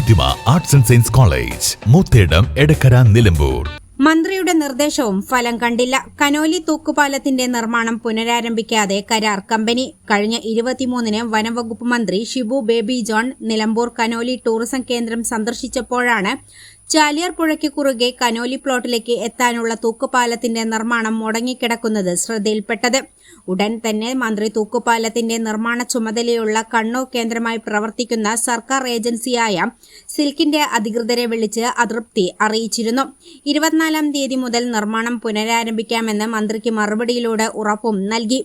Fathima arts and science college, Moothedam, Edakkara, Nilambur. മന്ത്രിയുടെ നിർദ്ദേശവും ഫലം കണ്ടില്ല. കനോലി തൂക്കുപാലത്തിന്റെ നിർമ്മാണം പുനരാരംഭിക്കാതെ കരാർ കമ്പനി. കഴിഞ്ഞ 23-ന് വനംവകുപ്പ് മന്ത്രി ഷിബു ബേബി ജോൺ നിലമ്പൂർ കനോലി ടൂറിസം കേന്ദ്രം സന്ദർശിച്ചപ്പോഴാണ് ചാലിയാർ പുഴയ്ക്ക് കുറുകെ കനോലി പ്ലോട്ടിലേക്ക് എത്താനുള്ള തൂക്കുപാലത്തിന്റെ നിർമ്മാണം മുടങ്ങിക്കിടക്കുന്നത് ശ്രദ്ധയിൽപ്പെട്ടത്. ഉടൻ തന്നെ മന്ത്രി തൂക്കുപാലത്തിന്റെ നിർമ്മാണ ചുമതലയുള്ള കണ്ണൂർ കേന്ദ്രമായി പ്രവർത്തിക്കുന്ന സർക്കാർ ഏജൻസിയായ സിൽക്കിന്റെ അധികൃതരെ വിളിച്ച് അതൃപ്തി അറിയിച്ചിരുന്നു. 24-ാം തീയതി മുതൽ നിർമ്മാണം പുനരാരംഭിക്കാമെന്ന് മന്ത്രിക്ക് മറുപടിയിലൂടെ ഉറപ്പും നൽകി.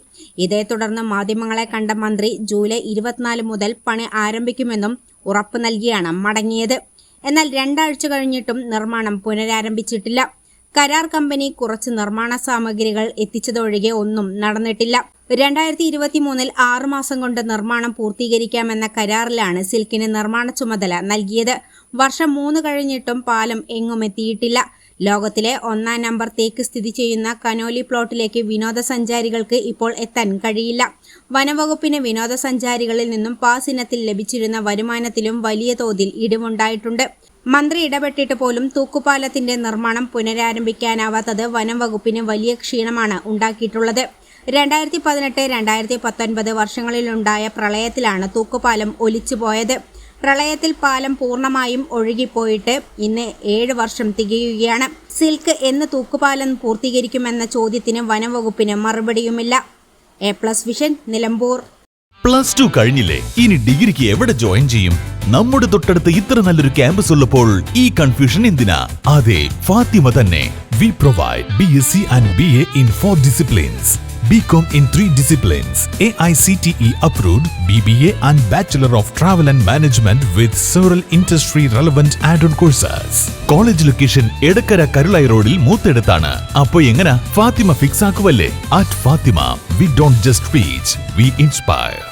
ഇതേ തുടർന്ന് മാധ്യമങ്ങളെ കണ്ട മന്ത്രി ജൂലൈ 24 മുതൽ പണി ആരംഭിക്കുമെന്നും ഉറപ്പ് നൽകിയാണ് മടങ്ങിയത്. എന്നാൽ 2 ആഴ്ച കഴിഞ്ഞിട്ടും നിർമ്മാണം പുനരാരംഭിച്ചിട്ടില്ല. കരാർ കമ്പനി കുറച്ച് നിർമ്മാണ സാമഗ്രികൾ എത്തിച്ചതൊഴികെ ഒന്നും നടന്നിട്ടില്ല. 2023-ൽ 6 മാസം കൊണ്ട് നിർമ്മാണം പൂർത്തീകരിക്കാമെന്ന കരാറിലാണ് സിൽക്കിന് നിർമ്മാണ ചുമതല നൽകിയത്. വർഷം 3 കഴിഞ്ഞിട്ടും പാലം എങ്ങും എത്തിയിട്ടില്ല. ലോകത്തിലെ 1-ാം നമ്പർ തേക്ക് സ്ഥിതി ചെയ്യുന്ന കനോലി പ്ലോട്ടിലേക്ക് വിനോദസഞ്ചാരികൾക്ക് ഇപ്പോൾ എത്താൻ കഴിയില്ല. വനംവകുപ്പിന് വിനോദസഞ്ചാരികളിൽ നിന്നും പാസ് ഇനത്തിൽ ലഭിച്ചിരുന്ന വരുമാനത്തിലും വലിയ തോതിൽ ഇടിവുണ്ടായിട്ടുണ്ട്. മന്ത്രി ഇടപെട്ടിട്ട് പോലും തൂക്കുപാലത്തിന്റെ നിർമ്മാണം പുനരാരംഭിക്കാനാവാത്തത് വനംവകുപ്പിന് വലിയ ക്ഷീണമാണ് ഉണ്ടാക്കിയിട്ടുള്ളത്. 2018-2019 വർഷങ്ങളിലുണ്ടായ പ്രളയത്തിലാണ് തൂക്കുപാലം ഒലിച്ചുപോയത്. പ്രളയത്തിൽ പാലം പൂർണ്ണമായും ഒഴുകിപ്പോയിട്ട് ഇന്ന് 7 വർഷം തികയുകയാണ്. സിൽക്ക് എന്ന് തൂക്കുപാലം പൂർത്തീകരിക്കുമെന്ന ചോദ്യത്തിന് വനംവകുപ്പിന് മറുപടിയുമില്ല. A+ vision, Nilambur. +2 കഴിഞ്ഞില്ലേ? ഇനി ഡിഗ്രിക്ക് എവിടെ ജോയിൻ ചെയ്യും? നമ്മുടെ തൊട്ടടുത്ത് ഇത്ര നല്ലൊരു ക്യാമ്പസ് ഉള്ളപ്പോൾ ഈ കൺഫ്യൂഷൻ എന്തിനാ? അതെ, ഫാത്തിമ തന്നെ. We provide BSc and BA in 4 disciplines. BCom in 3 disciplines, AICTE approved, BBA and Bachelor of Travel and Management with several industry relevant add-on courses. College location Edakkara Karulai റോഡിൽ മൂത്തേടത്താണ്. അപ്പോൾ എങ്ങനെ ഫാത്തിമ ഫിക്സ് ആക്കുവല്ലേ? At Fatima, we don't just teach, we inspire.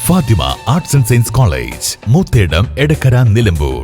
Fatima arts and science college, Moothedam, Edakkara, Nilambur.